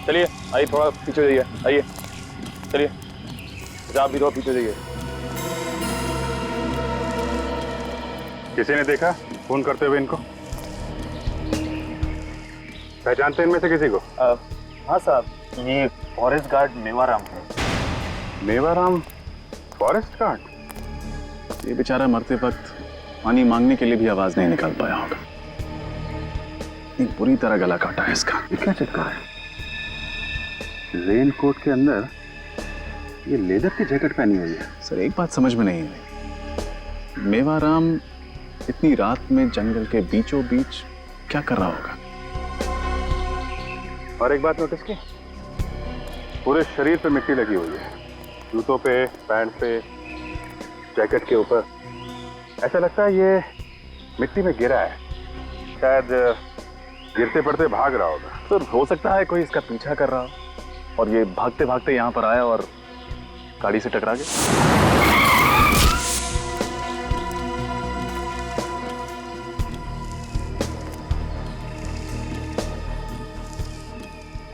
चलिए आइए, थोड़ा पीछे जाइए, आइए चलिए, आप भी थोड़ा पीछे जाइए। किसी ने देखा फोन करते हुए इनको? पहचानते हैं इनमें से किसी को? हाँ साहब, ये फॉरेस्ट गार्ड मेवाराम है। Mewaram forest guard? ये बेचारा मरते वक्त पानी मांगने के लिए भी आवाज नहीं निकाल पाया होगा। इतनी बुरी तरह गला काटा है इसका। ये क्या चक्कर है? रेन कोट के अंदर ये लेदर की जैकेट पहनी हुई है। सर एक बात समझ में नहीं आई, मेवाराम इतनी रात में जंगल के बीचों बीच क्या कर रहा होगा? और एक बात नोटिस की, पूरे शरीर पे मिट्टी लगी हुई है, जूतों पे, पैंट पे, जैकेट के ऊपर। ऐसा लगता है ये मिट्टी में गिरा है, शायद गिरते पड़ते भाग रहा होगा। तो हो सकता है कोई इसका पीछा कर रहा हो और ये भागते भागते यहाँ पर आया और गाड़ी से टकरा गया।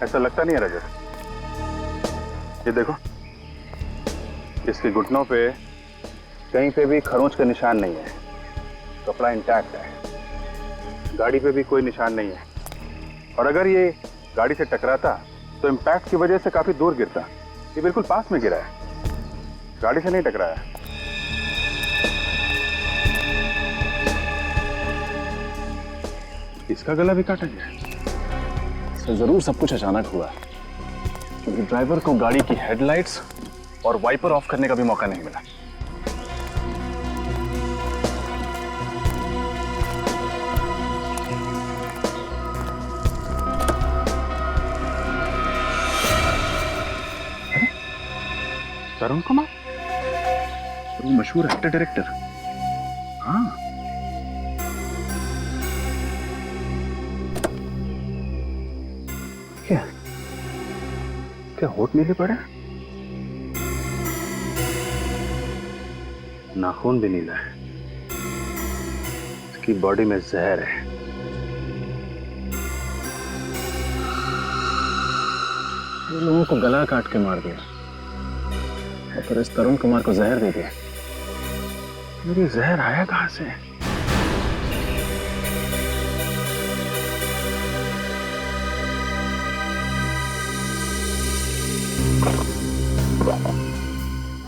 ऐसा लगता नहीं है रजत। ये देखो, इसके घुटनों पे कहीं पे भी खरोंच का निशान नहीं है, कपड़ा इंटैक्ट है, गाड़ी पे भी कोई निशान नहीं है। और अगर ये गाड़ी से टकराता तो इम्पैक्ट की वजह से काफी दूर गिरता। ये बिल्कुल पास में गिरा है, गाड़ी से नहीं टकराया। इसका गला भी काटा गया है। सर जरूर सब कुछ अचानक हुआ है, क्योंकि ड्राइवर को गाड़ी की हेडलाइट्स और वाइपर ऑफ करने का भी मौका नहीं मिला। तरुण कुमार, वो मशहूर एक्टर डायरेक्टर। हाँ। क्या क्या होठ नीले पड़े? नाखून भी नीला है, इसकी बॉडी में जहर है। ये लोगों को गला काट के मार दिया और फिर इस तरुण कुमार को जहर दे दिया। मेरी जहर आया कहां से?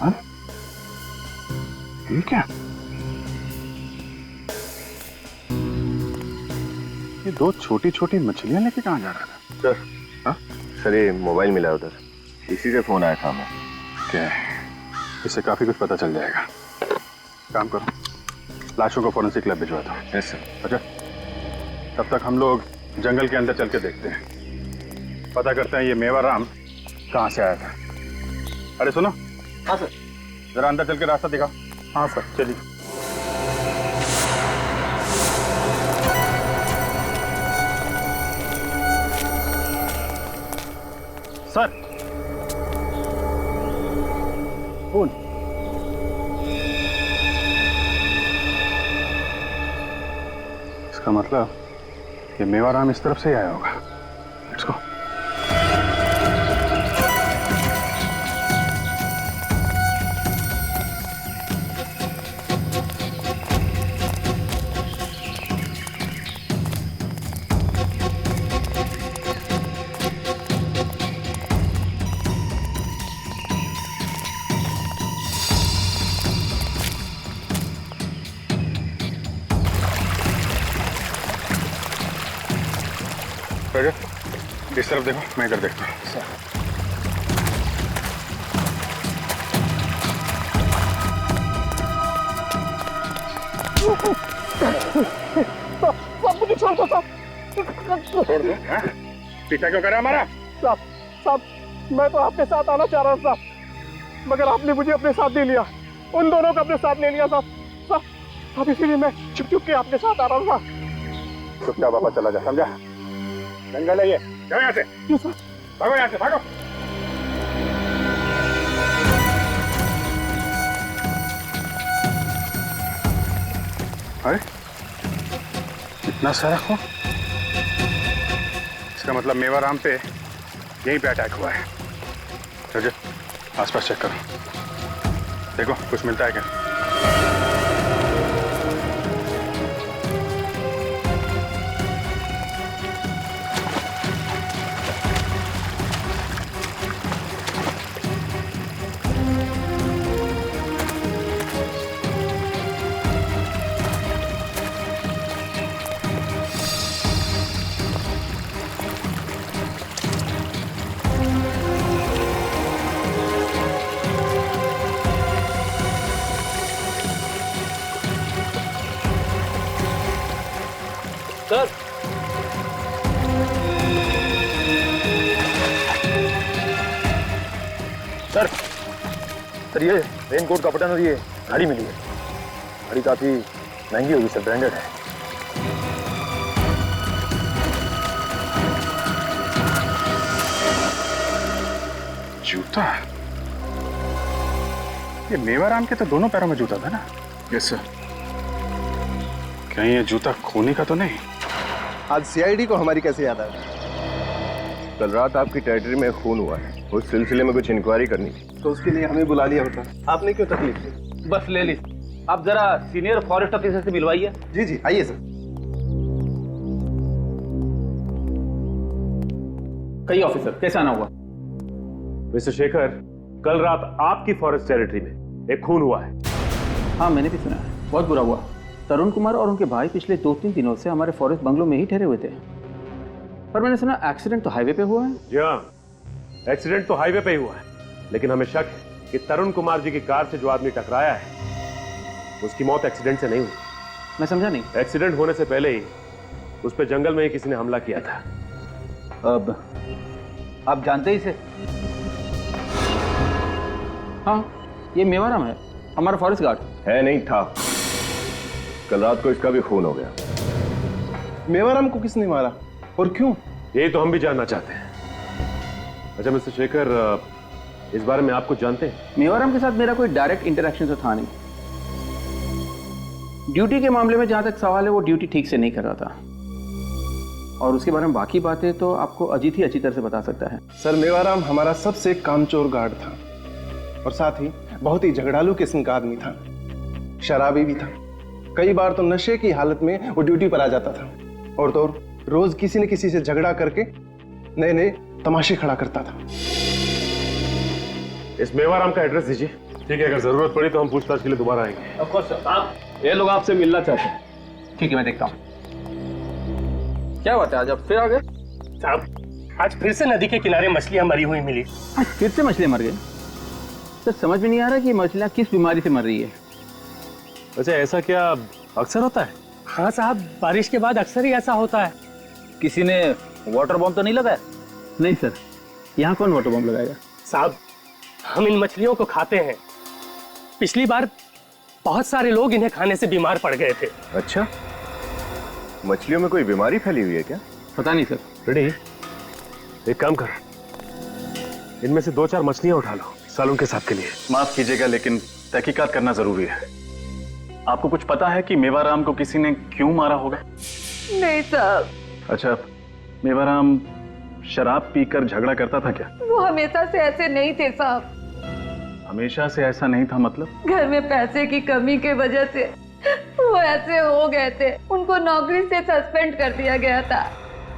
हाँ? ये क्या? ये दो छोटी छोटी मछलियां लेके कहां जा रहा था? सर, हाँ सर, ये मोबाइल मिला उधर, इसी से फोन आया था हमें। क्या है? इससे काफी कुछ पता चल जाएगा। काम करो, लाशों को फोरेंसिक लैब भिजवा दो। Yes sir. अच्छा, तब तक हम लोग जंगल के अंदर चल के देखते हैं, पता करते हैं ये मेवाराम कहाँ से आया था। अरे सुनो। हाँ सर। जरा अंदर चल के रास्ता दिखाओ। हाँ सर, चलिए। सर, कौन? इसका मतलब ये मेवाराम इस तरफ से ही आया होगा। Let's go. इस तरफ देखो, मैं इधर देखता हूँ। मुझे छोड़ दो साहब। छोड़ दो? पीछा क्यों करा हमारा? साहब, मैं तो आपके साथ आना चाह रहा था साहब, मगर आपने मुझे अपने साथ नहीं लिया, उन दोनों को अपने साथ ले लिया साहब। साहब, इसीलिए मैं छुप छुप के आपके साथ आ रहा था। चुपचाप वापस चला जा, समझा? जंगल है ये, जाओ यहाँ से। भागो यहाँ से, भागो। अरे इतना सारा खून, इसका मतलब मेवाराम पे यहीं पे अटैक हुआ है। रजत, आसपास चेक करो, देखो कुछ मिलता है क्या। सर सर सर ये रेनकोट का बटन और ये घड़ी मिली है। घड़ी काफी महंगी होगी सर, ब्रांडेड है। जूता? ये मेवाराम के तो दोनों पैरों में जूता था ना? Yes sir. कहीं ये जूता खूनी का तो नहीं? आज सीआईडी को हमारी कैसे याद आ गई? कल रात आपकी टेरिटरी में खून हुआ है, उस सिलसिले में कुछ इंक्वायरी करनी थी। तो उसके लिए हमें बुला लिया होता, आपने क्यों तकलीफ ली? बस ले ली। आप जरा सीनियर फॉरेस्ट ऑफिसर से मिलवाइए। जी जी, आइए सर। कई ऑफिसर, कैसे आना हुआ? मिस्टर शेखर, कल रात आपकी फॉरेस्ट टेरिटरी में एक खून हुआ है। हाँ, मैंने भी सुना है, बहुत बुरा हुआ। तरुण कुमार और उनके भाई पिछले 2-3 दिनों से हमारे फॉरेस्ट बंगलो में ही ठहरे हुए थे, पर मैंने सुना एक्सीडेंट तो हाईवे पे हुआ है। जी हाँ, एक्सीडेंट तो हाईवे पे ही हुआ है, लेकिन हमें शक है कि तरुण कुमार जी की कार से जो आदमी टकराया है उसकी मौत एक्सीडेंट से नहीं हुई। मैं समझा नहीं। एक्सीडेंट होने से पहले ही उस पर जंगल में ही किसी ने हमला किया था। अब आप जानते ही से? हाँ, ये मेवाराम है, हमारा फॉरेस्ट गार्ड। है नहीं था, कल रात को इसका भी खून हो गया। मेवाराम को किसने मारा और क्यों? यही तो हम भी जानना चाहते हैं। अच्छा मिस्टर शेखर, इस बारे में आप कुछ जानते हैं? मेवाराम के साथ मेरा कोई डायरेक्ट इंटरेक्शन तो था नहीं। ड्यूटी के मामले में जहां तक सवाल है, वो ड्यूटी ठीक से नहीं कर रहा था, और उसके बारे में बाकी बातें तो आपको अजीत ही अच्छी तरह से बता सकता है। सर, मेवाराम हमारा सबसे कामचोर गार्ड था और साथ ही बहुत ही झगड़ालू किस्म का आदमी था, शराबी भी था। कई बार तो नशे की हालत में वो ड्यूटी पर आ जाता था, और तो और रोज किसी न किसी से झगड़ा करके नए नए तमाशे खड़ा करता था। इस मेवाराम का एड्रेस दीजिए। ठीक है, अगर जरूरत पड़ी तो हम पूछताछ के लिए दोबारा आएंगे। ऑफ कोर्स सर, ये लोग आपसे मिलना चाहते हैं। ठीक है, मैं देखता हूँ। क्या बात है, आज आप फिर आ गए? साहब, आज फिर से नदी के किनारे मछलियां मरी हुई मिली। आज फिर से मछलियां मर गई? सर, समझ में नहीं आ रहा कि मछलियां किस बीमारी से मर रही है। अच्छा, ऐसा क्या अक्सर होता है? हाँ साहब, बारिश के बाद अक्सर ही ऐसा होता है। किसी ने वाटर बॉम्ब तो नहीं लगाया? नहीं सर, यहाँ कौन वाटर बॉम्ब लगाएगा? साहब, हम इन मछलियों को खाते हैं। पिछली बार बहुत सारे लोग इन्हें खाने से बीमार पड़ गए थे। अच्छा, मछलियों में कोई बीमारी फैली हुई है क्या? पता नहीं सर। रेडी, एक काम कर, इनमें से 2-4 मछलियां उठा लो सालों के साथ के लिए। माफ कीजिएगा, लेकिन तहकीकात करना जरूरी है। आपको कुछ पता है कि मेवाराम को किसी ने क्यों मारा होगा? नहीं साहब, अच्छा, मेवाराम शराब पीकर झगड़ा करता था क्या? वो हमेशा से ऐसे नहीं थे साहब। हमेशा से ऐसा नहीं था मतलब? घर में पैसे की कमी के वजह से वो ऐसे हो गए थे। उनको नौकरी से सस्पेंड कर दिया गया था,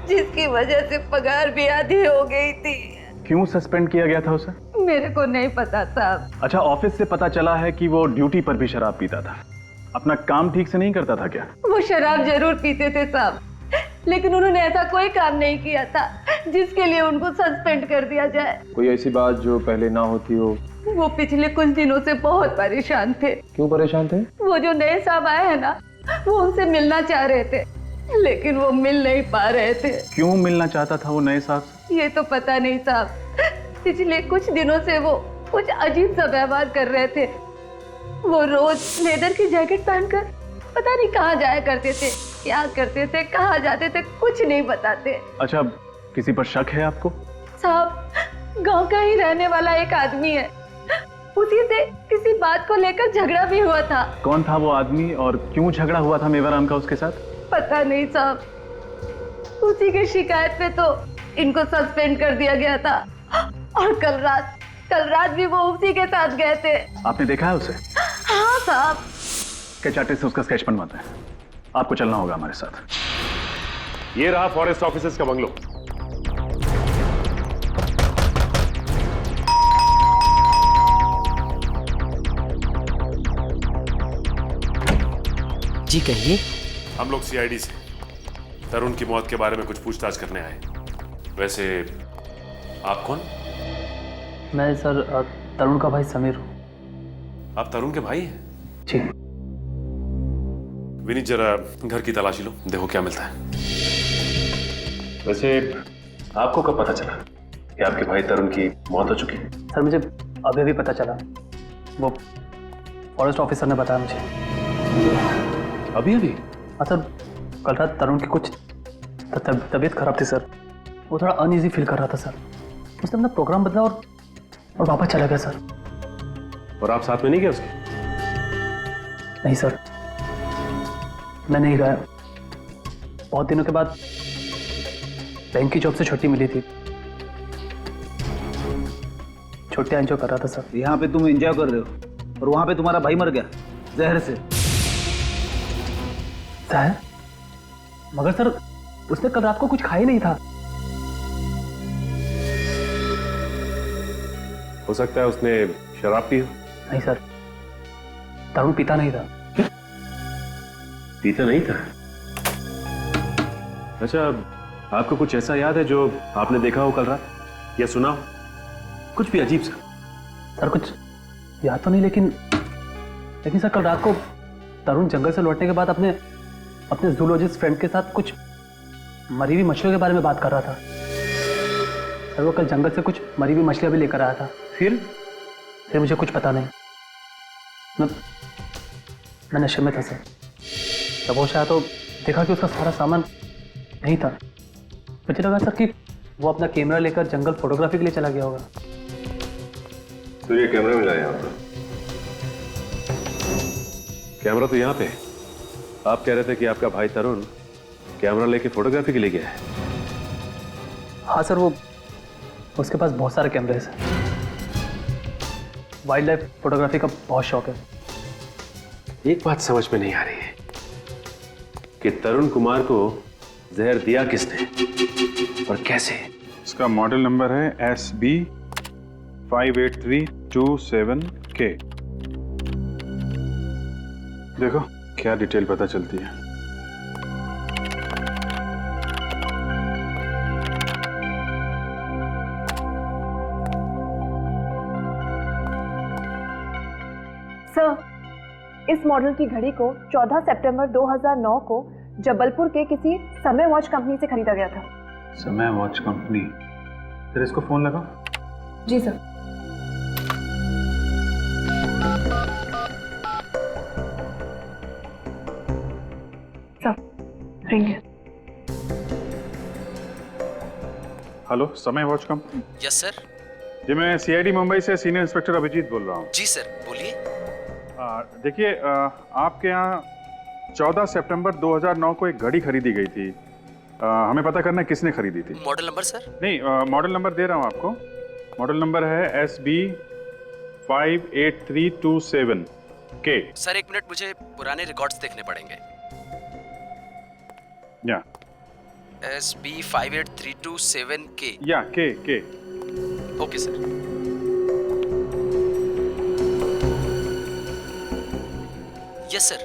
जिसकी वजह से पगार भी आधी हो गई थी। क्यों सस्पेंड किया गया था उसे? मेरे को नहीं पता साहब। अच्छा, ऑफिस से पता चला है कि वो ड्यूटी पर भी शराब पीता था। अपना काम ठीक से नहीं करता था क्या? वो शराब जरूर पीते थे साहब, लेकिन उन्होंने ऐसा कोई काम नहीं किया था जिसके लिए उनको सस्पेंड कर दिया जाए। कोई ऐसी बात जो पहले ना होती हो? वो पिछले कुछ दिनों से बहुत परेशान थे। क्यों परेशान थे? वो जो नए साहब आए हैं ना, वो उनसे मिलना चाह रहे थे, लेकिन वो मिल नहीं पा रहे थे। क्यों मिलना चाहता था वो नए साहब से? ये तो पता नहीं साहब। पिछले कुछ दिनों से वो कुछ अजीब सा व्यवहार कर रहे थे। वो रोज लेदर की जैकेट पहनकर पता नहीं कहाँ जाया करते थे, क्या करते थे, कहाँ जाते थे, कुछ नहीं बताते। अच्छा, किसी पर शक है आपको? साहब, गांव का ही रहने वाला एक आदमी है, उसी से किसी बात को लेकर झगड़ा भी हुआ था। कौन था वो आदमी और क्यों झगड़ा हुआ था मेवाराम का उसके साथ? पता नहीं साहब, उसी की शिकायत पे तो इनको सस्पेंड कर दिया गया था। और कल रात भी वो उसी के साथ गए थे। आपने देखा है उसे? हाँ साहब। स्केच आर्टिस्ट से उसका स्केच बनवाते हैं। आपको चलना होगा हमारे साथ। ये रहा फॉरेस्ट ऑफिसर्स का बंगलो। जी कहिए। हम लोग सीआईडी से तरुण की मौत के बारे में कुछ पूछताछ करने आए। वैसे आप कौन? मैं सर तरुण का भाई समीर हूँ। आप तरुण के भाई हैं? जी। विनीत जरा घर की तलाशी लो, देखो क्या मिलता है। वैसे आपको कब पता चला कि आपके भाई तरुण की मौत हो चुकी है? सर मुझे अभी भी पता चला, वो फॉरेस्ट ऑफिसर ने बताया मुझे। अभी अभी? हाँ सर, कल रात तरुण की कुछ तबीयत खराब थी सर। वो थोड़ा अनईजी फील कर रहा था सर। उसने अपना प्रोग्राम बदला और वापस चला गया सर। और आप साथ में नहीं गए उसके? नहीं सर, मैं नहीं गया। बहुत दिनों के बाद बैंक की जॉब से छुट्टी मिली थी। छुट्टियां एंजॉय कर रहा था सर। यहाँ पे तुम एंजॉय कर रहे हो और वहां पे तुम्हारा भाई मर गया जहर से। जहर? मगर सर उसने कल रात को कुछ खाया नहीं था। हो सकता है उसने शराब पी हो। नहीं सर, तरुण पीता नहीं था। पीता नहीं था? अच्छा, आपको कुछ ऐसा याद है जो आपने देखा हो कल रात या सुना हो? कुछ भी अजीब सा। सर कुछ याद तो नहीं, लेकिन सर कल रात को तरुण जंगल से लौटने के बाद अपने जूलॉजिस्ट फ्रेंड के साथ कुछ मरी हुई मछलियों के बारे में बात कर रहा था। सर वो कल जंगल से कुछ मरी हुई मछलियां भी लेकर आया था। फिर मुझे कुछ पता नहीं। मैं नशे में था सर। जब होश आया तो देखा कि उसका सारा सामान नहीं था। मुझे लगा सर कि वो अपना कैमरा लेकर जंगल फोटोग्राफी के लिए चला गया होगा। तो ये कैमरा मिला यहाँ पर? कैमरा तो यहाँ पे है। आप कह रहे थे कि आपका भाई तरुण कैमरा लेके फोटोग्राफी के लिए गया है? हाँ सर, वो उसके पास बहुत सारे कैमरे हैं। वाइल्ड लाइफ फोटोग्राफी का बहुत शौक है। एक बात समझ में नहीं आ रही है कि तरुण कुमार को जहर दिया किसने और कैसे? इसका मॉडल नंबर है SB 58327K। देखो क्या डिटेल पता चलती है। सर, इस मॉडल की घड़ी को 14 सितंबर 2009 को जबलपुर के किसी समय वॉच कंपनी से खरीदा गया था। समय वॉच कंपनी? फिर इसको फोन लगाओ। जी सर। सर, रिंग है। Hello, Samay watch company? Yes sir. जी मैं CID मुंबई से सीनियर इंस्पेक्टर अभिजीत बोल रहा हूँ। जी सर, बोलिए। देखिए, आपके यहाँ 14 सितंबर 2009 को एक घड़ी खरीदी गई थी। हमें पता करना है किसने खरीदी थी। Model number sir? नहीं, मॉडल नंबर दे रहा हूँ आपको। मॉडल नंबर है SB 58327K। सर एक मिनट, मुझे पुराने रिकॉर्ड्स देखने पड़ेंगे। या SB 58327K। या K। Okay sir. Yes sir.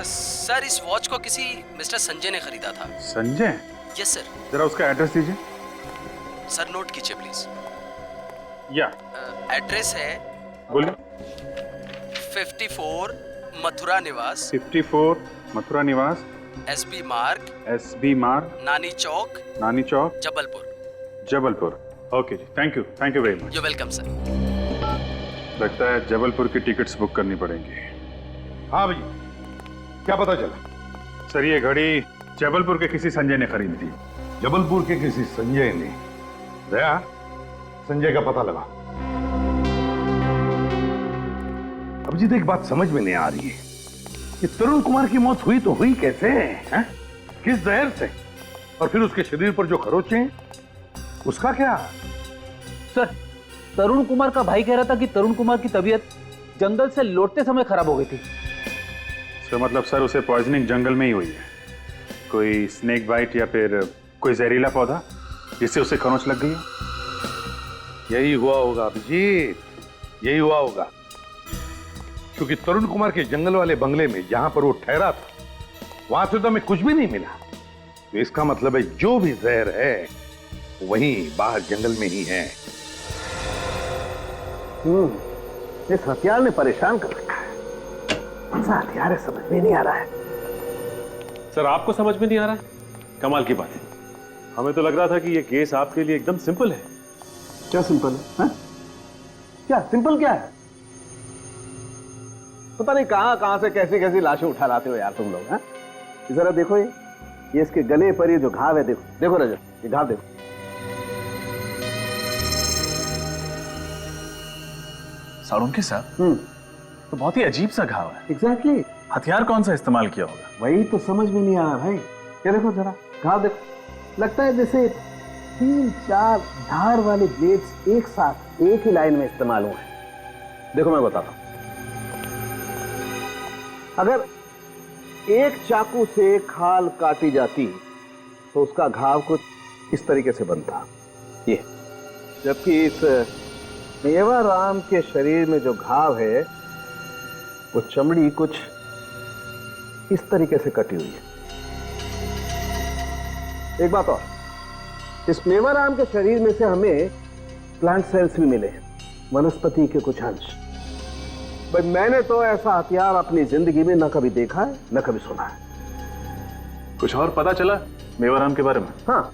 Sir इस वॉच को किसी मिस्टर संजय ने खरीदा था। संजय? Yes sir. जरा उसका एड्रेस दीजिए। सर नोट कीजिए प्लीज। या एड्रेस है, बोलिए। 54 मथुरा निवास, 54 मथुरा निवास, SB मार्ग, नानी चौक, जबलपुर। ओके जी, thank you very much. You welcome sir. लगता है जबलपुर की टिकट्स बुक करनी पड़ेंगी। हाँ भैया, क्या पता चला? सर ये घड़ी जबलपुर के किसी संजय ने खरीदी थी। जबलपुर के किसी संजय ने? दया, संजय का पता लगा। अभिजीत, एक बात समझ में नहीं आ रही है कि तरुण कुमार की मौत हुई तो हुई कैसे है? किस जहर से? और फिर उसके शरीर पर जो खरोचे हैं उसका क्या? सर, तरुण कुमार का भाई कह रहा था कि तरुण कुमार की तबीयत जंगल से लौटते समय खराब हो गई थी। इसका मतलब सर उसे पॉइजनिंग जंगल में ही हुई है। कोई स्नेक बाइट या फिर कोई जहरीला पौधा जिससे उसे खरोंच लग गई हो। यही हुआ होगा अभिजीत, यही हुआ होगा, क्योंकि तरुण कुमार के जंगल वाले बंगले में जहां पर वो ठहरा था वहां से तो हमें कुछ भी नहीं मिला। तो इसका मतलब है जो भी जहर है वहीं बाहर जंगल में ही है। इस हथियार ने परेशान कर रखा है। कौन सा हथियार है समझ में नहीं आ रहा है। सर आपको समझ में नहीं आ रहा है? कमाल की बात है। हमें तो लग रहा था कि ये केस आपके लिए एकदम सिंपल है। क्या सिंपल है? हा? क्या सिंपल क्या है? पता नहीं कहां से कैसी कैसी लाशें उठा लाते हो यार तुम लोग। हैं? जरा देखो ये इसके गले पर ये जो घाव है, देखो देखो रजत, ये घाव देखो। साळुंखे साहब, तो बहुत ही अजीब सा घाव है। एग्जैक्टली। हथियार कौन सा इस्तेमाल किया होगा? वही तो समझ में नहीं आ रहा भाई। ये देखो जरा घाव देखो, लगता है जैसे 3-4 धार वाले ब्लेड्स एक साथ एक ही लाइन में इस्तेमाल हुए हैं। देखो मैं बताता हूं, अगर एक चाकू से खाल काटी जाती तो उसका घाव कुछ इस तरीके से बनता ये, जबकि इस मेवाराम के शरीर में जो घाव है वो चमड़ी कुछ इस तरीके से कटी हुई है। एक बात और, इस मेवाराम के शरीर में से हमें प्लांट सेल्स भी मिले, वनस्पति के कुछ अंश। भाई मैंने तो ऐसा हथियार अपनी जिंदगी में न कभी देखा है न कभी सुना है। कुछ और पता चला मेवाराम के बारे में? हाँ,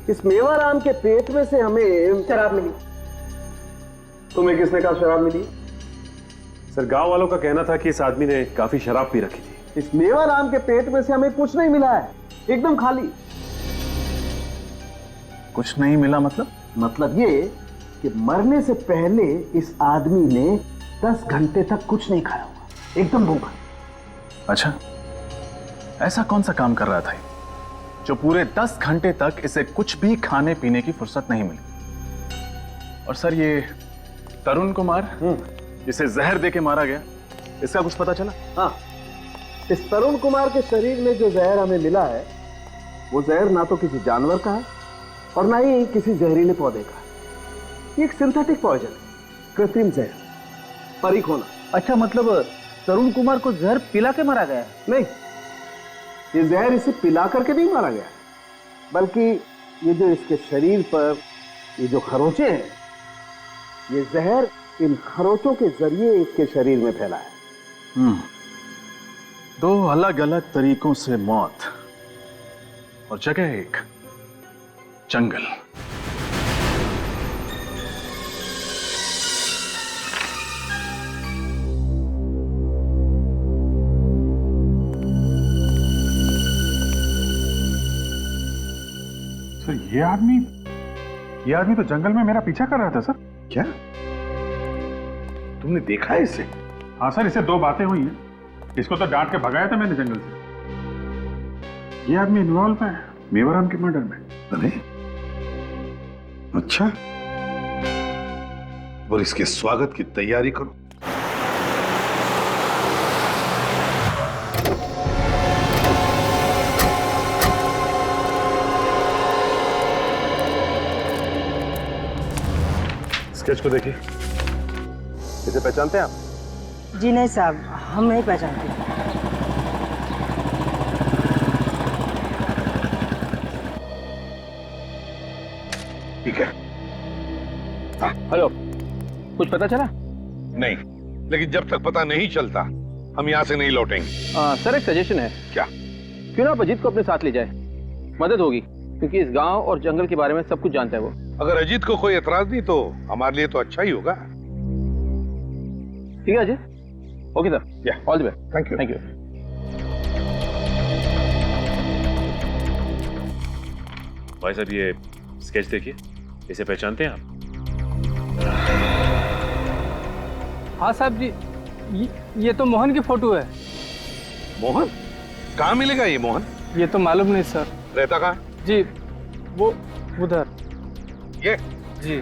इस मेवाराम के पेट में से हमें शराब मिली। तुम्हें किसने कहा शराब मिली? सर गांव वालों का कहना था कि इस आदमी ने काफी शराब पी रखी थी। इस मेवाराम के पेट में से हमें कुछ नहीं मिला है, एकदम खाली। कुछ नहीं मिला मतलब? मतलब ये कि मरने से पहले इस आदमी ने 10 घंटे तक कुछ नहीं खाया हुआ, एकदम भूखा। अच्छा, ऐसा कौन सा काम कर रहा था जो पूरे 10 घंटे तक इसे कुछ भी खाने पीने की फुर्सत नहीं मिली? और सर ये तरुण कुमार जिसे जहर देके मारा गया, इसका कुछ पता चला? हाँ, इस तरुण कुमार के शरीर में जो जहर हमें मिला है वो जहर ना तो किसी जानवर का है और ना ही किसी जहरीले पौधे का है। ये एक सिंथेटिक पॉइजन है, कृत्रिम जहर, परीख होना। अच्छा, मतलब तरुण कुमार को जहर पिला के मारा गया? नहीं, ये जहर इसे पिला करके नहीं मारा गया, बल्कि ये जो इसके शरीर पर ये जो खरोंचे हैं, ये जहर इन खरोचों के जरिए इसके शरीर में फैला है। 2 अलग अलग तरीकों से मौत और जगह एक जंगल। सर ये आदमी तो जंगल में मेरा पीछा कर रहा था सर। क्या तुमने देखा है इसे? हाँ सर, इससे 2 बातें हुई हैं। इसको तो डांट के भगाया था मैंने जंगल से। ये आदमी इन्वॉल्व है मेवाराम के मर्डर में। अरे अच्छा, और इसके स्वागत की तैयारी करो। स्केच को देखिए। इसे पहचानते हैं आप? जी नहीं साहब, हम नहीं पहचानते। ठीक है। हेलो, कुछ पता चला? नहीं, लेकिन जब तक पता नहीं चलता हम यहाँ से नहीं लौटेंगे। सर एक सजेशन है। क्या? क्यों ना आप अजीत को अपने साथ ले जाए, मदद होगी, क्योंकि इस गांव और जंगल के बारे में सब कुछ जानता है वो। अगर अजीत को कोई एतराज नहीं तो हमारे लिए तो अच्छा ही होगा। ठीक है Ajit, okay sir, all the best. Thank you. Thank you. भाई साहब ये स्केच देखिए, इसे पहचानते हैं आप? हाँ साहब जी, ये तो मोहन की फोटो है। मोहन? कहाँ मिलेगा ये मोहन? ये तो मालूम नहीं सर। रहता कहाँ? जी वो उधर। ये? जी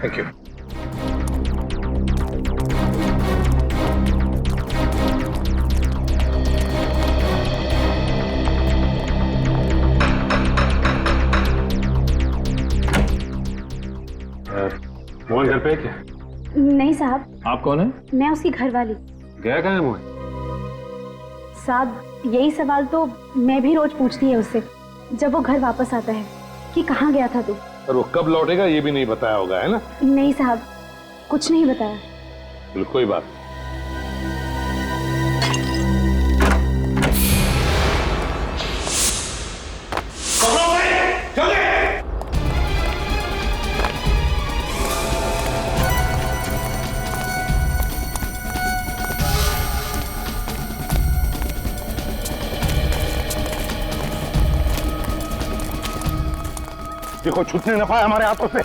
थैंक यू। मोहन घर पे है क्या? नहीं साहब। आप कौन है? मैं उसकी घरवाली। गया कहाँ है मोहन? साहब यही सवाल तो मैं भी रोज पूछती है उससे जब वो घर वापस आता है कि कहाँ गया था तू। और वो कब लौटेगा ये भी नहीं बताया होगा, है ना? नहीं साहब, कुछ नहीं बताया। बिल्कुल कोई बात। देखो छूटने न पाए हमारे हाथों से।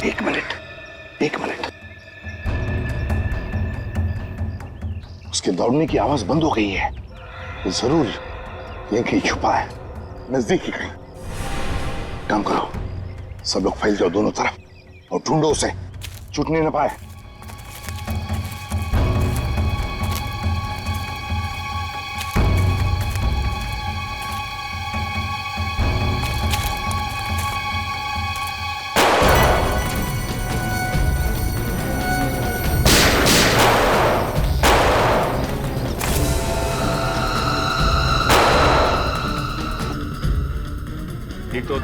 एक मिनट। उसके दौड़ने की आवाज बंद हो गई है। वो जरूर यहीं कहीं छुपा है, नजदीक ही कहीं। काम करो, सब लोग फैल जाओ दोनों तरफ और ढूंढो उसे, छूटने न पाए। ठीक तो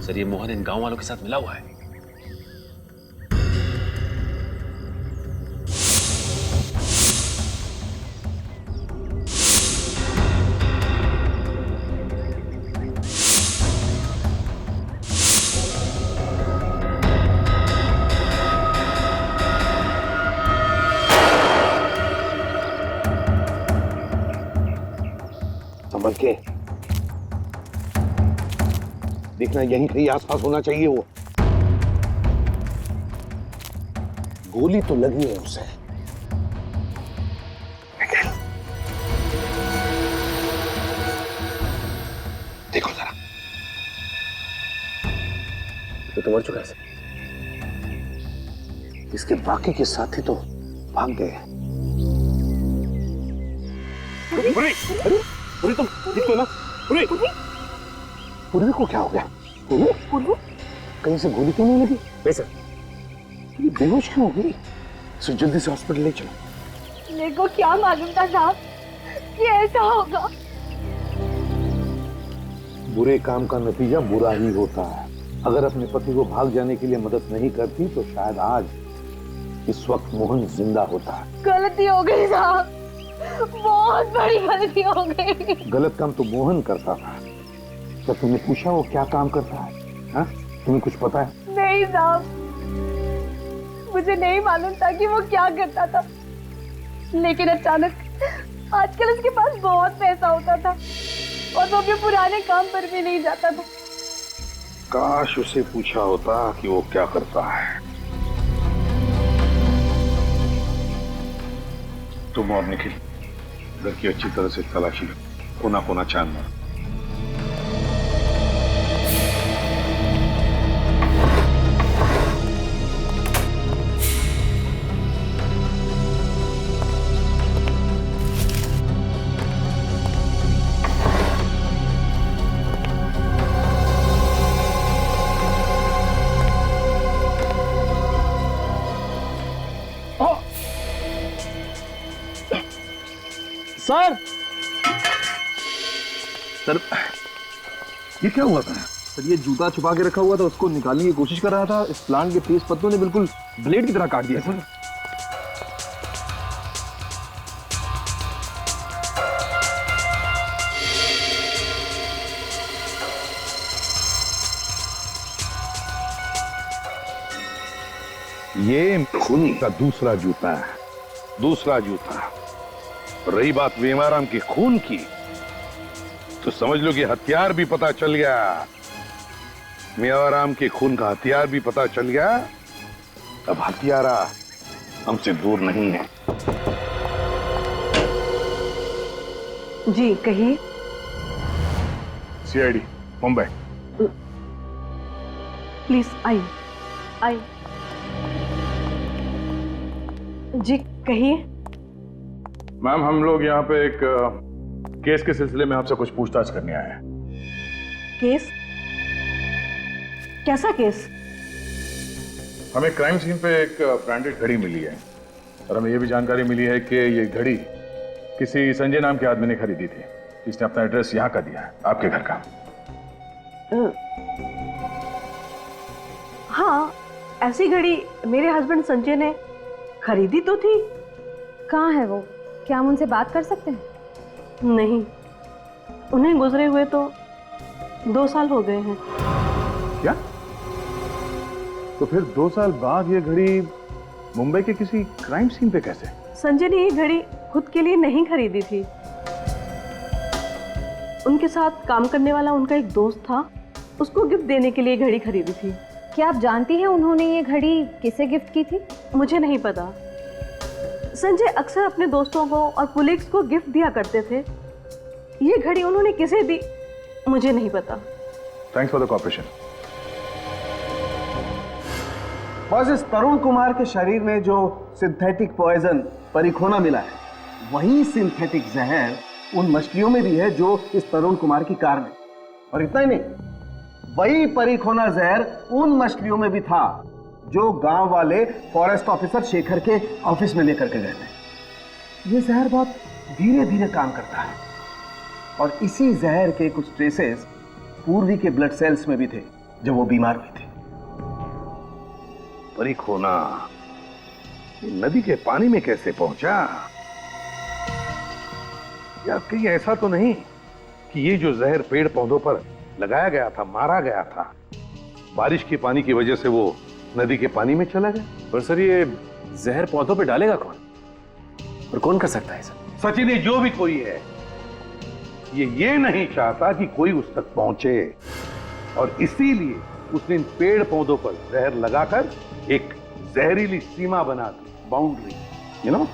सर ये मोहन इन गांव वालों के साथ मिला हुआ है। संभल के देखना, यहीं कहीं आसपास होना चाहिए वो। गोली तो लगी है उसे। देखो जरा, तो मर चुका है। इसके बाकी के साथी तो भाग गए। पूरी तुम ठीक तो ना? पूरी को क्या हो गया? कहीं से गोली तो नहीं लगी? वैसे ये बेहोश क्यों हो गई? इसे जल्दी से हॉस्पिटल ले चलो। मेरे को क्या मालूम था साहब कि ऐसा होगा। बुरे काम का नतीजा बुरा ही होता है। अगर अपने पति को भाग जाने के लिए मदद नहीं करती तो शायद आज इस वक्त मोहन जिंदा होता। गलती हो गई साहब, बहुत बड़ी गलती हो गई। गलत काम तो मोहन करता था। तो तुमने पूछा वो क्या काम करता है? हाँ? तुम्हें कुछ पता है? नहीं साहब, मुझे नहीं मालूम था कि वो क्या करता था, लेकिन अचानक आजकल उसके पास बहुत पैसा होता था और वो अपने पुराने काम पर भी नहीं जाता था। काश उसे पूछा होता कि वो क्या करता है। तुम और निखिल घर की अच्छी तरह से तलाशी लो, कोना कोना छान मारो। सर सर ये क्या हुआ था? सर ये जूता छुपा के रखा हुआ था, उसको निकालने की कोशिश कर रहा था। इस प्लांट के तेज पत्तों ने बिल्कुल ब्लेड की तरह काट दिया सर। ये खूनी का दूसरा जूता है, दूसरा जूता। रही बात मेवाराम के खून की, तो समझ लो कि हथियार भी पता चल गया। मेवाराम के खून का हथियार भी पता चल गया। अब हथियारा हमसे दूर नहीं है। जी कहिए। सीआईडी मुंबई। प्लीज आइए आइए। जी कहिए। मैम हम लोग यहाँ पे एक केस के सिलसिले में आपसे कुछ पूछताछ करने आए हैं। केस? कैसा केस? हमें क्राइम सीन पे एक ब्रांडेड घड़ी मिली है और हमें यह भी जानकारी मिली है कि ये घड़ी किसी संजय नाम के आदमी ने खरीदी थी, जिसने अपना एड्रेस यहाँ का दिया है, आपके घर का। हाँ, ऐसी घड़ी मेरे हस्बैंड संजय ने खरीदी तो थी। कहाँ है वो? क्या हम उनसे बात कर सकते हैं? नहीं, उन्हें गुजरे हुए तो 2 साल हो गए हैं। क्या? तो फिर 2 साल बाद ये घड़ी मुंबई के किसी क्राइम सीन पे कैसे? संजय ने ये घड़ी खुद के लिए नहीं खरीदी थी। उनके साथ काम करने वाला उनका एक दोस्त था, उसको गिफ्ट देने के लिए घड़ी खरीदी थी। क्या आप जानती हैं उन्होंने ये घड़ी किसे गिफ्ट की थी? मुझे नहीं पता। संजय अक्सर अपने दोस्तों को और पुलिस को गिफ्ट दिया करते थे। ये घड़ी उन्होंने किसे दी मुझे नहीं पता। Thanks for the cooperation. बस इस तरुण कुमार के शरीर में जो सिंथेटिक पॉइजन परिखोना मिला है, वही सिंथेटिक जहर उन मछलियों में भी है जो इस तरुण कुमार की कार में। और इतना ही नहीं, वही परिखोना जहर उन मछलियों में भी था जो गांव वाले फॉरेस्ट ऑफिसर शेखर के ऑफिस में लेकर के गए थे। ये जहर बहुत धीरे धीरे काम करता है और इसी जहर के कुछ ट्रेसेस पूर्वी के ब्लड सेल्स में भी थे जब वो बीमार हुई थी। परिखोना नदी के पानी में कैसे पहुंचा? या कहीं ऐसा तो नहीं कि ये जो जहर पेड़ पौधों पर लगाया गया था, मारा गया था, बारिश के पानी की वजह से वो नदी के पानी में चला गया? पर सर ये जहर पौधों पे डालेगा कौन, और कौन कर सकता है सर? सचिन, जो भी कोई है ये नहीं चाहता कि कोई उस तक पहुंचे, और इसीलिए उसने इन पेड़ पौधों पर जहर लगाकर एक जहरीली सीमा बना दी, बाउंड्री, यू नो।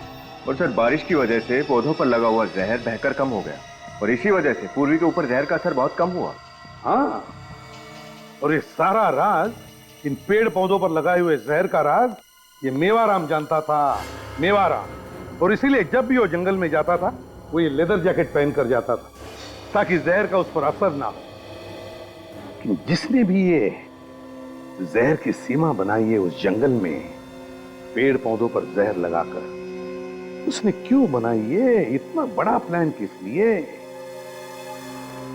और सर बारिश की वजह से पौधों पर लगा हुआ जहर बहकर कम हो गया और इसी वजह से पूर्वी के ऊपर जहर का असर बहुत कम हुआ। हाँ, और ये सारा राज, इन पेड़ पौधों पर लगाए हुए जहर का राज, ये मेवाराम जानता था, मेवाराम। और इसीलिए जब भी वो जंगल में जाता था वो ये लेदर जैकेट पहन कर जाता था ताकि जहर का उस पर असर ना हो। लेकिन जिसने भी ये जहर की सीमा बनाई है उस जंगल में पेड़ पौधों पर जहर लगाकर, उसने क्यों बनाई है? इतना बड़ा प्लान किस लिए?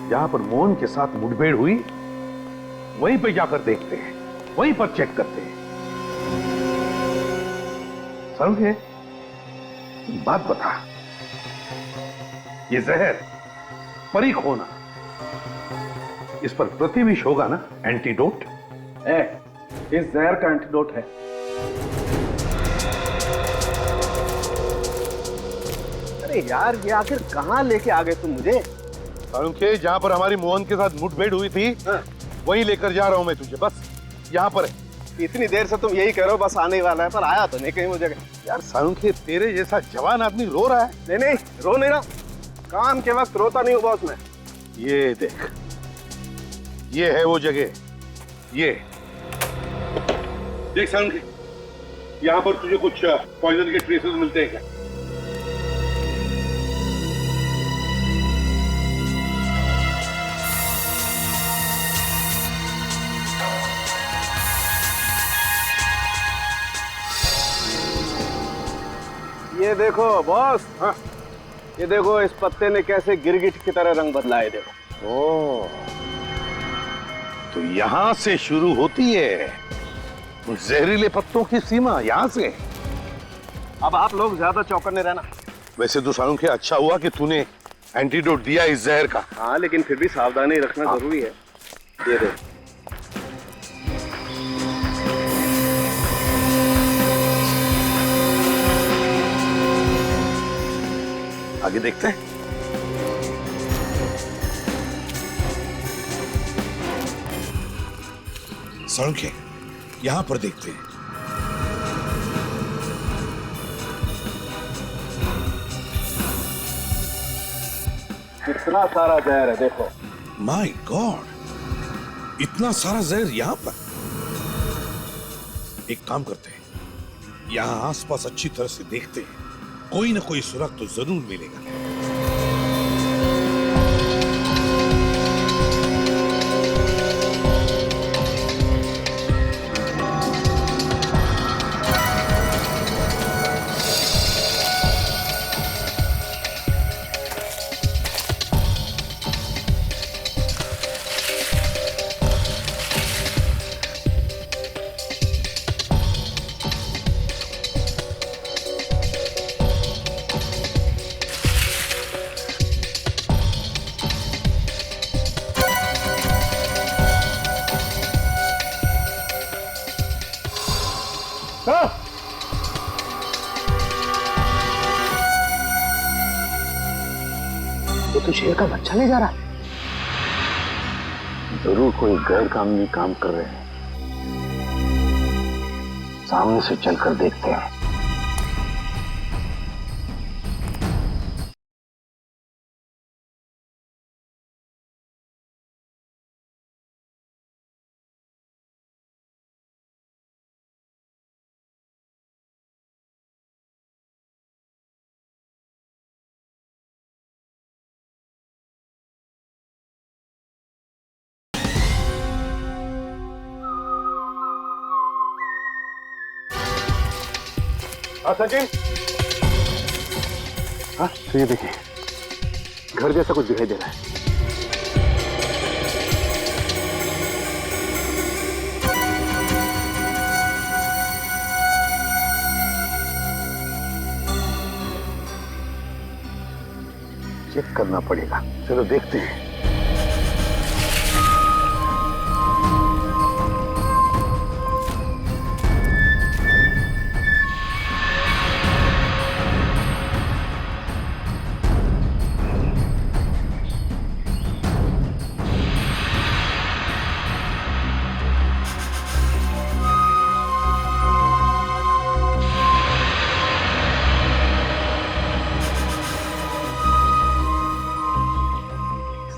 जहां पर मोहन के साथ मुठभेड़ हुई वहीं पे जाकर देखते हैं, वहीं पर चेक करते हैं। समझे? बात बता, ये जहर परिखोना, इस पर प्रतिविष होगा ना एंटीडोट? इस जहर का एंटीडोट है। अरे यार, ये आखिर कहां लेके आ गए तुम मुझे? जहां पर हमारी मोहन के साथ मुठभेड़ हुई थी, वहीं लेकर जा रहा हूं मैं तुझे। बस यहाँ पर है। इतनी देर से तुम यही कह रहे हो बस आने ही वाला है, पर आया तो नहीं कहीं मुझे। यार सारुंखे, तेरे जैसा जवान आदमी रो रहा है। नहीं नहीं, रो नहीं रहा, काम के वक्त रोता नहीं हूँ बॉस मैं। ये देख, ये है वो जगह, ये देख सारुंखे, यहाँ पर तुझे कुछ पॉइजन के ट्रेसेस मिलते हैं क्या? ये देखो बॉस, हाँ, ये देखो इस पत्ते ने कैसे गिरगिट की तरह रंग बदला है, देखो। ओ, तो यहां से शुरू होती है उन जहरीले पत्तों की सीमा, यहां से। अब आप लोग ज्यादा चौकन्ने रहना। वैसे तो सालू के अच्छा हुआ कि तूने एंटीडोट दिया इस जहर का। हाँ, लेकिन फिर भी सावधानी रखना जरूरी है। ये दे। आगे देखते हैं। सालुंखे, यहां पर देखते हैं। कितना सारा जहर है, देखो। माय गॉड, इतना सारा जहर यहां पर। एक काम करते हैं, यहां आसपास अच्छी तरह से देखते हैं, कोई ना कोई सुराग तो जरूर मिलेगा। वो तो शेर का बच्चा ले जा रहा है। जरूर कोई गैर कानूनी काम कर रहे हैं। सामने से चलकर देखते हैं। सचिन। हाँ, तो ये देखिए, घर जैसा कुछ दिखाई दे रहा है। चेक करना पड़ेगा। चलो देखते हैं।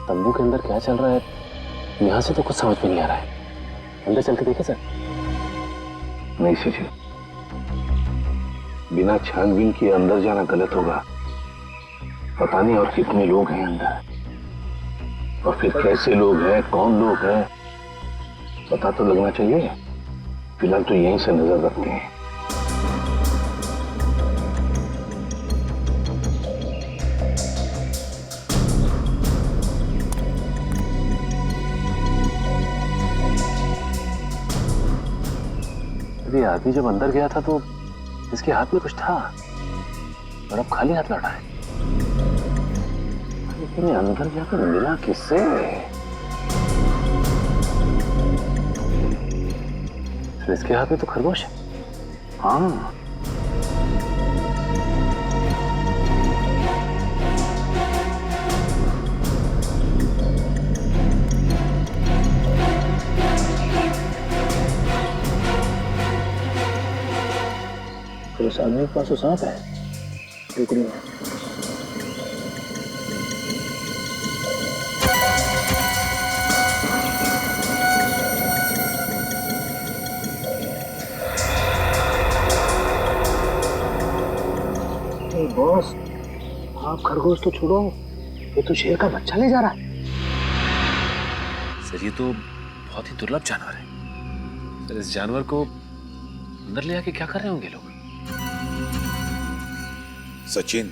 तंबू के अंदर क्या चल रहा है यहां से तो कुछ समझ में नहीं आ रहा है। अंदर चल के देखे सर। नहीं सचिन, बिना छानबीन के अंदर जाना गलत होगा। पता नहीं और कितने लोग हैं अंदर, और फिर कैसे लोग हैं, कौन लोग हैं, पता तो लगना चाहिए। फिलहाल तो यहीं से नजर रखते हैं। ये आदमी जब अंदर गया था तो इसके हाथ में कुछ था और अब खाली हाथ लौटा है। लेकिन ये अंदर जाकर मिला किससे? फिर इसके हाथ में तो खरगोश है। हाँ, उस आदमी के पास तो सांप है। टुकड़ी में बॉस, आप खरगोश तो छोड़ो, ये तो शेर का बच्चा ले जा रहा है। सर ये तो बहुत ही दुर्लभ जानवर है। सर इस जानवर को अंदर ले आके क्या कर रहे होंगे लोग? सचिन,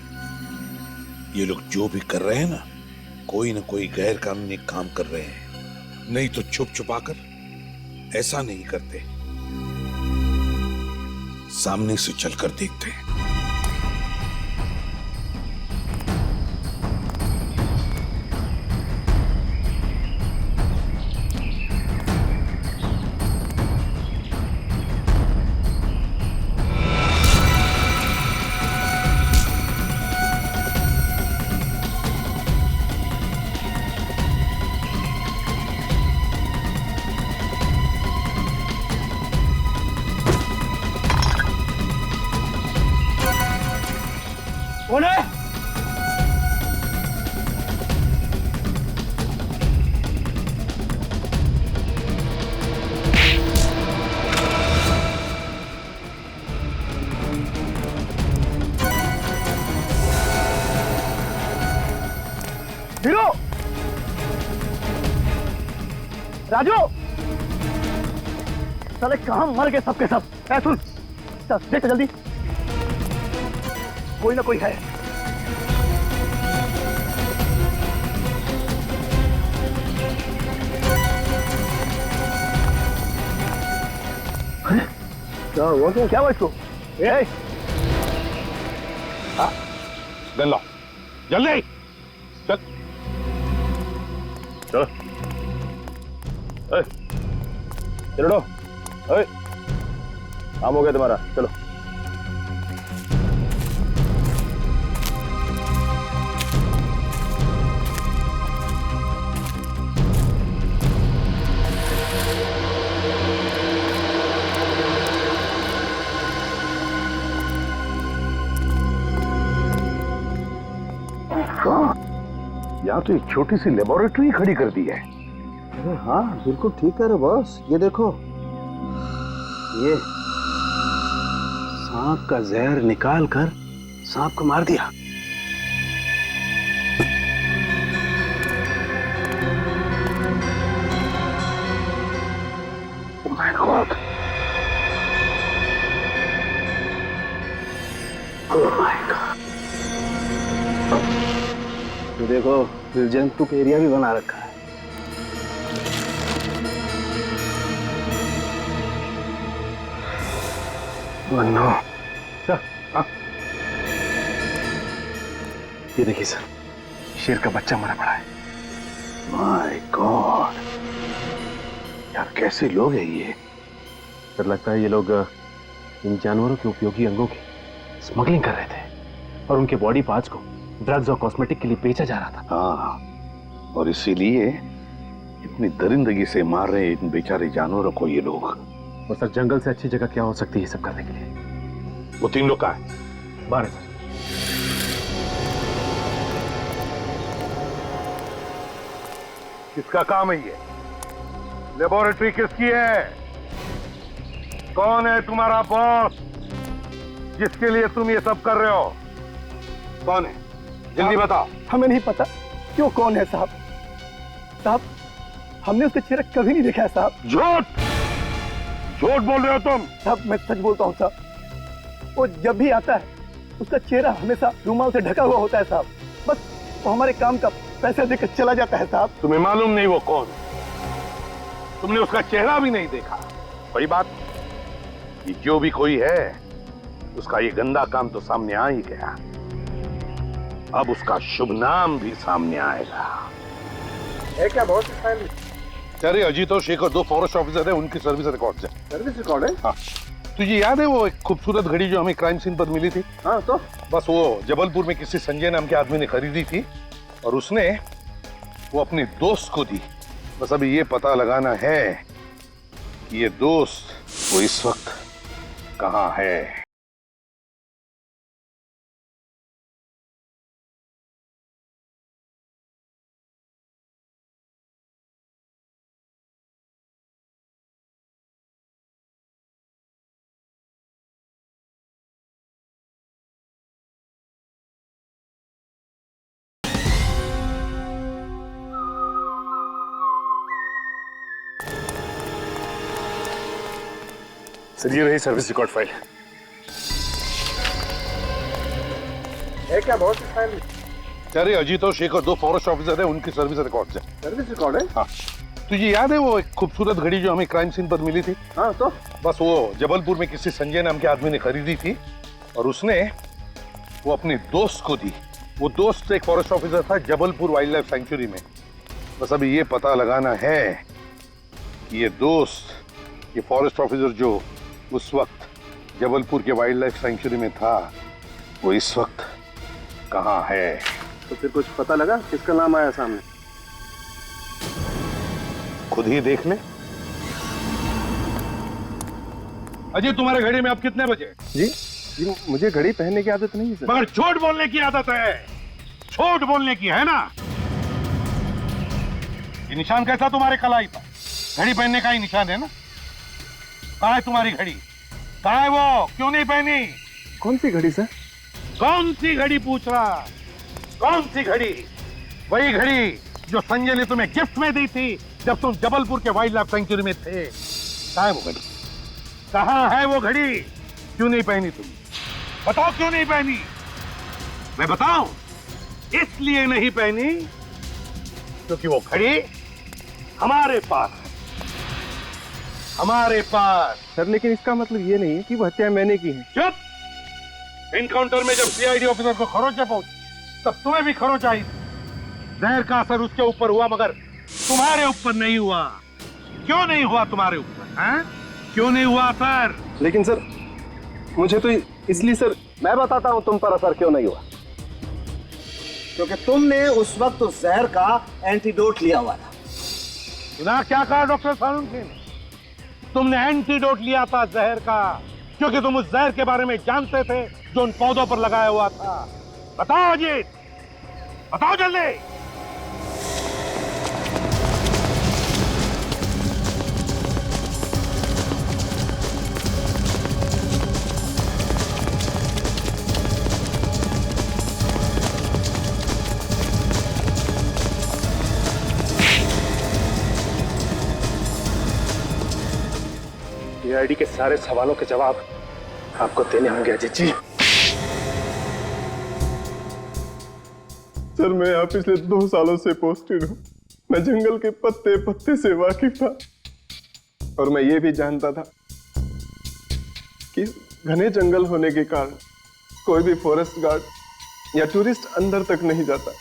ये लोग जो भी कर रहे हैं ना कोई गैर कानूनी काम कर रहे हैं, नहीं तो छुप छुपा कर ऐसा नहीं करते, सामने से चलकर देखते हैं। कौन है? वीरो, राजू, साले कहां मर गए सबके सब? सुन, चल देख जल्दी, कोई ना कोई है। क्या हुआ? क्या हुआ इसको? गन लो, जल्दी चल। चलो चलो, काम हो गया तुम्हारा, चलो। यहाँ तो एक छोटी सी लेबोरेटरी खड़ी कर दी है। अरे हाँ, बिल्कुल ठीक कह रहे बॉस। ये देखो, ये सांप का जहर निकाल कर सांप को मार दिया। Oh my God! Oh my God! तो देखो, जंतु का एरिया भी बना रखा है। Oh no! ये देखिए सर, शेर का बच्चा मरा पड़ा है। My God! यार कैसे लोग हैं ये? सर लगता है ये लोग इन जानवरों के उपयोगी अंगों की स्मगलिंग कर रहे थे और उनके बॉडी पार्ट्स को ड्रग्स और कॉस्मेटिक के लिए बेचा जा रहा था। हाँ, और इसीलिए इतनी दरिंदगी से मार रहे इन बेचारे जानवरों को ये लोग। और सर जंगल से अच्छी जगह क्या हो सकती है ये सब करने के लिए? वो 3 लोग कहाँ हैं? बाहर सर। किसका काम है ये? लेबोरेटरी किसकी है? कौन है तुम्हारा बॉस जिसके लिए तुम ये सब कर रहे हो? कौन है? जल्दी बताओ। हमें नहीं पता क्यों कौन है साहब। साहब, हमने उसका चेहरा कभी नहीं देखा है साहब। झूठ झूठ बोल रहे हो तुम। साहब मैं सच बोलता हूँ साहब। वो जब भी आता है उसका चेहरा हमेशा रुमाल से ढका हुआ होता है साहब। बस वो हमारे काम का पैसा देकर चला जाता है साहब। तुम्हें मालूम नहीं वो कौन है? तुमने उसका चेहरा भी नहीं देखा। वही बात, कि जो भी कोई है उसका ये गंदा काम तो सामने आ ही गया, अब उसका शुभ नाम भी सामने आएगा। है क्या बहुत? अरे अजीत और शेखर 2 फॉरेस्ट ऑफिसर है, उनकी सर्विस रिकॉर्ड है। सर्विस रिकॉर्ड है? हाँ। तुझे याद है वो एक खूबसूरत घड़ी जो हमें क्राइम सीन पर मिली थी? हाँ, तो बस वो जबलपुर में किसी संजय नाम के आदमी ने खरीदी थी और उसने वो अपने दोस्त को दी। बस अभी ये पता लगाना है कि ये दोस्त वो इस वक्त कहाँ है। सर ये रही सर्विस रिकॉर्ड फाइल। है क्या बहुत? अरे अजीत और शेखर 2 फॉरेस्ट ऑफिसर है, उनकी सर्विस रिकॉर्ड है। सर्विस रिकॉर्ड है? हाँ। तुझे याद है वो एक खूबसूरत घड़ी जो हमें क्राइम सीन पर मिली थी? हाँ तो बस वो जबलपुर में किसी संजय नाम के आदमी ने खरीदी थी और उसने वो अपने दोस्त को दी। वो दोस्त एक फॉरेस्ट ऑफिसर था जबलपुर वाइल्ड लाइफ सेंचुरी में। बस अभी ये पता लगाना है कि ये दोस्त, ये फॉरेस्ट ऑफिसर जो उस वक्त जबलपुर के वाइल्ड लाइफ सेंचुरी में था, वो इस वक्त कहाँ है। तो फिर कुछ पता लगा किसका नाम आया सामने? खुद ही देख ले। अजय, तुम्हारे घड़ी में अब कितने बजे? जी मुझे घड़ी पहनने की आदत नहीं है सर। मगर झूठ बोलने की आदत है, झूठ बोलने की, है ना? ये निशान कैसा तुम्हारे कलाई पर? घड़ी पहनने का ही निशान है ना? कहाँ है तुम्हारी घड़ी? कहाँ है वो? क्यों नहीं पहनी? कौन सी घड़ी सर? कौन सी घड़ी पूछ रहा? कौन सी घड़ी? वही घड़ी जो संजय ने तुम्हें गिफ्ट में दी थी जब तुम जबलपुर के वाइल्ड लाइफ सेंचुरी में थे। कहाँ है वो घड़ी? कहाँ है वो घड़ी? क्यों नहीं पहनी तुम? बताओ क्यों नहीं पहनी? मैं बताऊं? इसलिए नहीं पहनी क्योंकि वो घड़ी हमारे पास है, हमारे पास। सर लेकिन इसका मतलब ये नहीं है कि वो हत्या मैंने की है। चुप! एनकाउंटर में जब सीआईडी ऑफिसर को खरोंच पहुंची तब तुम्हें भी खरोंच आई। जहर का असर उसके ऊपर हुआ मगर तुम्हारे ऊपर नहीं हुआ। क्यों नहीं हुआ तुम्हारे ऊपर? हैं? क्यों नहीं हुआ असर? लेकिन सर मुझे तो इसलिए सर। मैं बताता हूं तुम पर असर क्यों नहीं हुआ। क्योंकि तुमने उस वक्त उस जहर का एंटीडोट लिया हुआ था। सुना क्या कहा डॉक्टर सालुंखे ने? तुमने एंटीडोट लिया था जहर का, क्योंकि तुम उस जहर के बारे में जानते थे जो उन पौधों पर लगाया हुआ था। बताओ अजीत, बताओ जल्दी। सीआईडी के सारे सवालों के जवाब आपको देने होंगे अजीत जी। सर मैं यहाँ पिछले 2 सालों से पोस्टेड हूँ। मैं जंगल के पत्ते पत्ते से वाकिफ था और मैं ये भी जानता था कि घने जंगल होने के कारण कोई भी फॉरेस्ट गार्ड या टूरिस्ट अंदर तक नहीं जाता।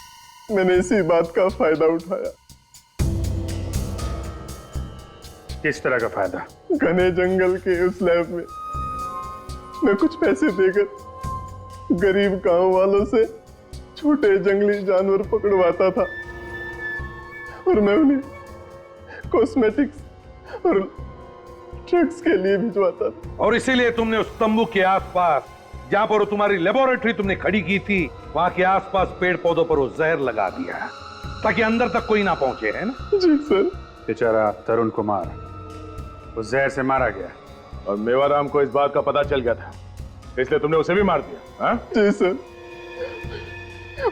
मैंने इसी बात का फायदा उठाया। किस तरह का फायदा? घने जंगल के उस लैब में मैं कुछ पैसे देकर गरीब गांव वालों से छोटे जंगली जानवर पकड़वाता था और मैं उन्हें कॉस्मेटिक्स और ड्रग्स के लिए भिजवाता था। और इसीलिए तुमने उस तंबू के आसपास जहां पर तुम्हारी लेबोरेटरी तुमने खड़ी की थी, वहां के आसपास पेड़ पौधों पर वो जहर लगा दिया ताकि अंदर तक कोई ना पहुंचे, है ना? जी सर। बेचारा तरुण कुमार उस जहर से मारा गया और मेवाराम को इस बात का पता चल गया था, इसलिए तुमने उसे भी मार दिया। हाँ? जी सर,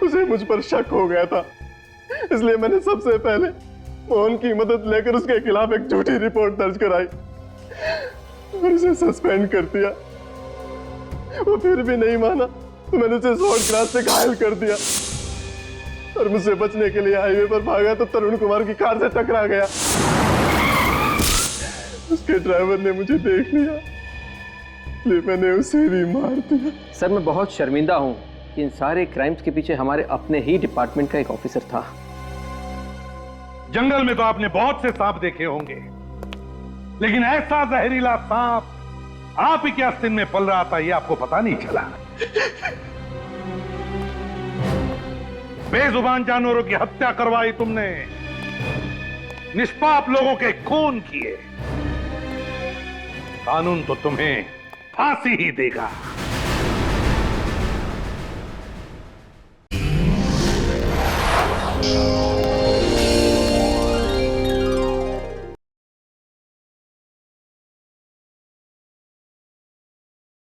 उसे मुझ पर शक हो गया था, इसलिए मैंने सबसे पहले मोहन की मदद लेकर उसके खिलाफ एक झूठी रिपोर्ट दर्ज कराई और उसे सस्पेंड कर दिया। वो फिर भी नहीं माना तो मैंने उसे शॉर्ट क्लास से घायल कर दिया और मुझसे बचने के लिए हाईवे पर भागा तो तरुण कुमार की कार से टकरा गया। उसके ड्राइवर ने मुझे देख लिया इसलिए मैंने उसे भी मार दिया। सर मैं बहुत शर्मिंदा हूं कि इन सारे क्राइम्स के पीछे हमारे अपने ही डिपार्टमेंट का एक ऑफिसर था। जंगल में तो आपने बहुत से सांप देखे होंगे, लेकिन ऐसा जहरीला सांप आप ही के आस्तीन में पल रहा था ये आपको पता नहीं चला। बेजुबान जानवरों की हत्या करवाई तुमने, निष्पाप लोगों के खून किए। कानून तो तुम्हें फांसी ही देगा।